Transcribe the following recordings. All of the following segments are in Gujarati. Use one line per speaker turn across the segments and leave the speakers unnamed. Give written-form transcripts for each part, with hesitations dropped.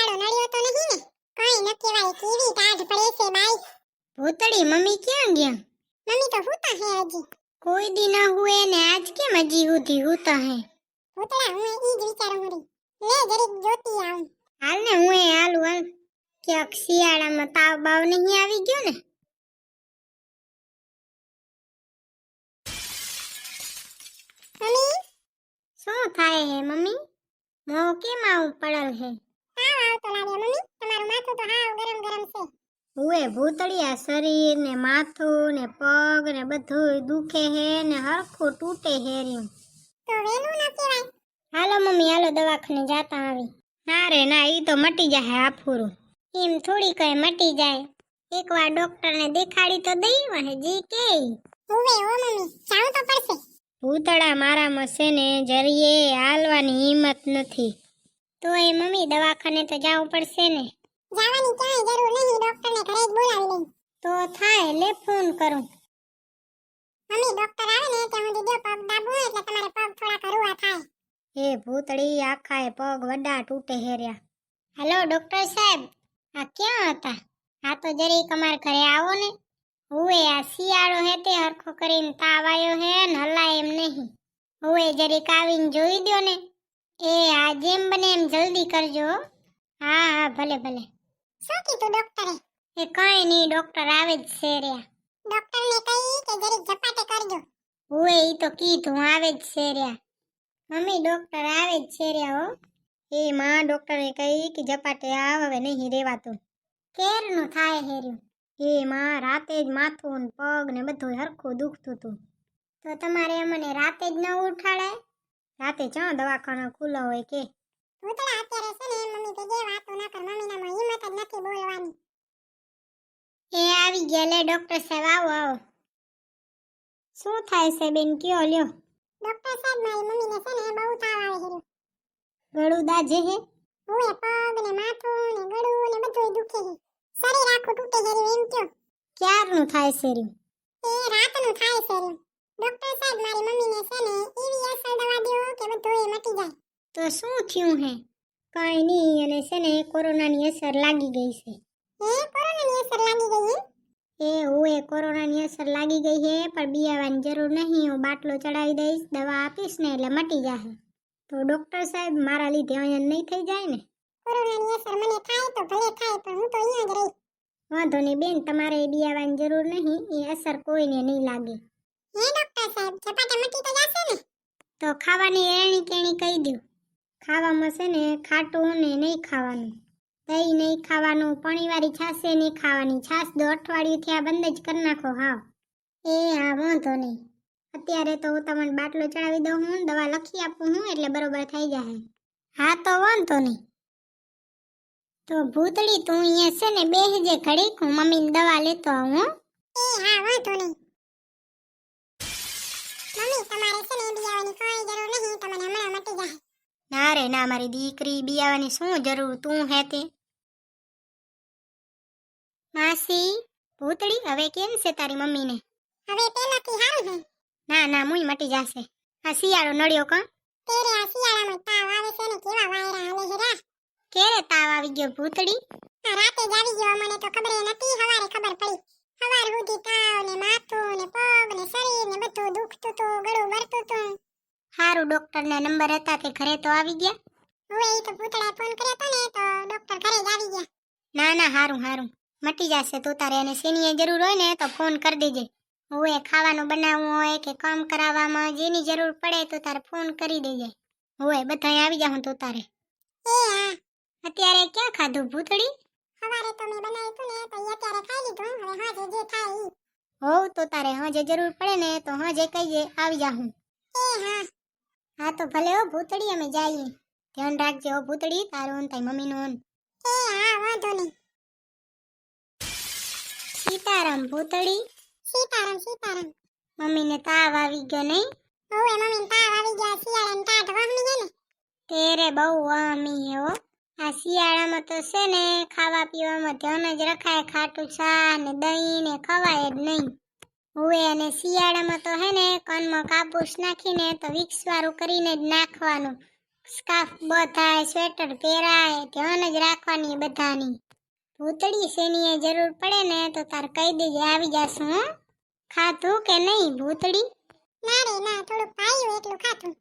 શિયાળો નડ્યો તો નહીં ને? કઈ ન કહેવાય, કેવી ટાઢ પડે છે બાઈ.
ભૂતળી મમ્મી ક્યાં ગયા?
મમ્મી તો હુતા હે હજી.
કોઈ દી ના હુએ ને આજ કેમ હજી સુધી હુતા હે?
ભૂતળા હું ઈ જ વિચારું હરી. લે જરીક જોતી આવું.
હાલ ને હું હાલું હાલ. ક્યાંક શિયાળામાં તાવ બાવ નહીં આવી ગયો ને?
મમ્મી
શું થાય હે મમ્મી? મોં કેમ આવું પડલ હે?
તાવ આવતો લાગે મમ્મી. તમારું માથું તો હાવ ગરમ ગરમ છે.
હુએ ભૂતળી આ શરીર ને માથું ને પગ ને બધું દુખે હે ને હરખું તૂટે હે રહ્યું.
તો વેલું ન કહેવાય.
હાલો મમ્મી હાલો દવાખાને જાતા આવી. ના રે ના ઈ તો મટી જાય આફુરું. એમ થોડી કઈ મટી જાય. એકવાર ડોક્ટરને દેખાડી તો દઈ વહે જી કે.
હુવે ઓ મમ્મી જાવું તો પડશે.
ભૂતળા મારામાં છે ને જરીએ હાલવાની હિંમત નથી. તો એ મમ્મી દવાખાને તો જવું પડશે ને.
જવાની ક્યાંય જરૂર નહીં, ડોક્ટરને ઘરે જ બોલાવી લઈ.
તો થાય લે ફોન કરું.
મમ્મી ડોક્ટર આવે ને ત્યાં સુધી જો પગ દાબો એટલે તમારે પગ થોડા કરુવા થાય.
એ ભૂતળી આખાએ પગ વડા તૂટે હેર્યા. હાલો ડોક્ટર સાહેબ, આ ક્યાં હતા? આ તો જરીક અમાર ઘરે આવો ને. હુએ આ શિયાળો હે તે હરખો કરીને તાવ આવ્યો હે ને હલાય એમ નહીં. હુએ જરીક આવીને જોઈ દ્યો ને. એ આ જેમ બને એમ જલ્દી કરજો. હા હા ભલે ભલે.
શું કીધું ડોક્ટરે?
એ કઈ નહીં ડોક્ટર આવે જ છે રહ્યા.
ડોક્ટરને કહી કે જરીક ઝપાટે કરજો.
હુએ ઈ તો કીધું આવે જ છે રહ્યા. મમ્મી ડોક્ટર આવે જ છે રહ્યા હો. એ માં ડોક્ટરે કહી કે ઝપાટે આવ હવે નહીં રેવાતું. કેરનું થાય હેર્યું. એ માં રાતે જ માથું ને પગ ને બધું હરખું દુખતું હતું. તો તમારે અમને રાતે જ ન ઉઠાડાય? રાતે ચા દવાખાના ખુલ્લા હોય કે?
ભૂતળા અત્યારે છે ને મમ્મી તો જે વાતો ના કર, મમ્મીનામાં હિંમત જ નથી બોલવાની.
એ આવી ગયા લે ડોક્ટર સાહેબ આવો આવો. શું થાય છે બેન કયો લ્યો?
ડોક્ટર સાહેબ મારી મમ્મીને છે ને બહુ તાવ આવે છે.
ગળું દાજે હે?
હુએ પગ ને માથું ને ગળું ને બધું દુખે છે. શરીર આખું તૂટે છે એમ કયો.
ક્યારનું થાય છે રહ્યું?
એ રાતનું થાય છે. ડોક્ટર સાહેબ મારી મમ્મીને છે ને એવી અસર દવા દ્યો કે બધું એ મટી જાય.
તો શું થયું હે? કઈ નહીં અને છે ને કોરોનાની અસર લાગી ગઈ છે.
હે કોરોનાની અસર લાગી ગઈ હે?
એ હુએ કોરોનાની અસર લાગી ગઈ હે પણ બિયાવાની જરૂર નહીં. હું બાટલો ચડાવી દઈશ, દવા આપીશ ને એટલે મટી જાહે. તો ડોક્ટર સાહેબ મારા લીધે અહીંયા નહીં થઈ જાય ને?
કોરોનાની અસર મને થાય તો ભલે થાય પણ હું તો અહીંયા જ રહીશ.
વાંધો નહીં બેન, તમારે બિયાવાની જરૂર નહીં. એ અસર કોઈને નહીં લાગે.
હે ડોક્ટર સાહેબ ઝપાટા મટી તો જશે ને?
તો ખાવાની એણી કેણી કહી દો. ખાવામાં છે ને ખાટું ને નહીં ખાવાનું, દહીં નહીં ખાવાનું, પાણીવાળી છાશે નહીં ખાવાની. છાશ 2 અઠવાડિયુંથી આ બંધ જ કરી નાખો હાવ. એ હા વાંધો નહીં. અત્યારે તો હું તમને બાટલો ચડાવી દઉં હું, દવા લખી આપું હું એટલે બરોબર થઈ જાય. હા તો વાંધો નહીં. તો ભૂતળી તું અહીંયા છે ને બેહજે ઘડીક, હું મમ્મીની દવા લેતો આવું હો.
એ હા વાંધો નહીં. મમ્મી તમારે છે ને બિયાવાની કોઈ જરૂર નહીં, તમને હમણાં મટી જાય.
ના રે ના મારી દીકરી, બિયાવાની શું જરૂર, તું હે તે. માસી ભૂતળી હવે કેમ છે તારી મમ્મીને?
હવે પહેલાથી સારું છે.
ના ના મુઈ મટી જાશે. આ શિયાળો નડ્યો કા?
તેરે આ શિયાળામાં તાવ આવે છે ને કેવા વાયરા હાલે છે રા.
કેરે તાવ આવી ગયો ભૂતળી?
આ રાતે જ આવી ગયો, મને તો ખબર નથી, સવારે ખબર પડી. સવાર સુધી તાવ ને માથું ને પગ ને શરીર ને બધું દુખતું હતું, ગળું બળતું હતું.
હારું ડોક્ટરના નંબર હતા તે ઘરે તો આવી ગયા?
હવે એ તો ભૂતળાએ ફોન કર્યો હતો ને તો ડોક્ટર ઘરે જ આવી ગયા.
ના ના હારું હારું મટી જશે. તું તારે એને શેની જરૂર હોય ને તો ફોન કરી દેજે. હવે ખાવાનું બનાવવું હોય કે કામ કરાવવામાં જેની જરૂર પડે તો તારે ફોન કરી દેજે. હવે બધાય આવી જાઉં તું તારે.
એ હા.
અત્યારે ક્યાં ખાધું ભૂતળી?
સવારે તો મેં બનાવ્યું હતું ને તો ઈ અત્યારે ખાઈ લીધું. હવે હાજે જે થાય ઈ.
હોવ તો તારે હાજે જરૂર પડે ને તો હાજે કહીજે આવી જાઉં.
એ હા.
હા તો ભલે હો ભૂતળી અમે જઈએ. ધ્યાન રાખજે હો ભૂતળી, તારું ને તારી મમ્મીનું.
એ હા વાંધો નહીં.
સીતારામ ભૂતળી.
સીતારામ સીતારામ.
મમ્મીને તાવ આવી ગયો નહીં?
હવે મમ્મીને તાવ આવી ગયા, શિયાળાની ટાઢ વાહમી ગઈ ને.
તેરે બહુ વામી હે હો. આ શિયાળામાં તો છે ને ખાવા પીવામાં ધ્યાન જ રખાય. ખાટું છા ને દહીં ને ખવાય જ નહીં. હવે અને શિયાળામાં તો હે ને કાનમાં કાપૂસ નાખીને તો વિક્સ વાળું કરીને જ નાખવાનું. સ્કાર્ફ બધાય સ્વેટર પહેરાય ધ્યાન જ રાખવાની બધાની. ભૂતળી શેનીએ જરૂર પડે ને તો તાર કહી દેજે આવી જાશું હો. ખાધું કે નહીં ભૂતળી?
ના રે ના, થોડુંક પાયું એટલું ખાધું.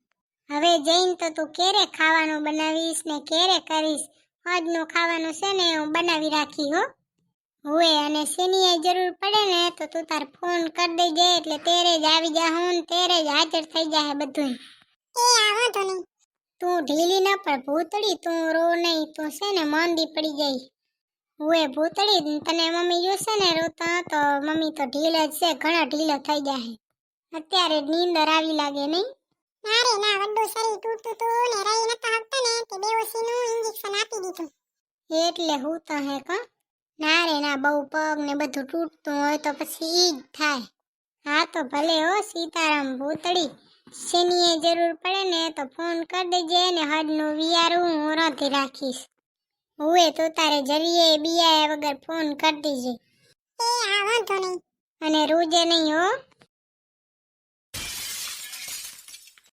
હવે જઈને તો તું ક્યારે ખાવાનું બનાવીશ ને ક્યારે કરીશ? આજનું ખાવાનું છે ને હું બનાવી રાખી હો. હોય અને શેનીએ જરૂર પડે ને તો તું તાર ફોન કરી દેજે એટલે તેરે જ આવી જાહું ને તેરે જ હાજર થઈ જાહે બધું.
એ આ વાંધો નહીં.
તું ઢીલી ન પડ ભૂતળી, તું રો નહીં, તું છે ને માંદી પડી જાય. હોય ભૂતળી, તને મમ્મી જોશે ને રોતા તો મમ્મી તો ઢીલ જ છે, ઘણા ઢીલો થઈ જાહે. અત્યારે જ નીંદર આવી લાગે નહીં?
ના રે ના, વડું શરીર તૂટતું તું ને રહી નતા હકતા ને તે બેહોશીનું ઇન્જેક્શન આપી દીધું.
એટલે હું તો હે ક ના રે ના, બહુ પગ ને બધું તૂટતું હોય તો પછી ઈ જ થાય. હા તો ભલે હો સીતારામ. ભૂતળી, શેનીએ જરૂર પડે ને તો ફોન કરી દેજે ને હદનું વિયારું હું રાંધી રાખીશ. હુએ તો તારે જરીએ બિયાયા વગર ફોન કરી દેજે.
એ આ વાંધો નહીં.
અને રૂજે નહીં હો.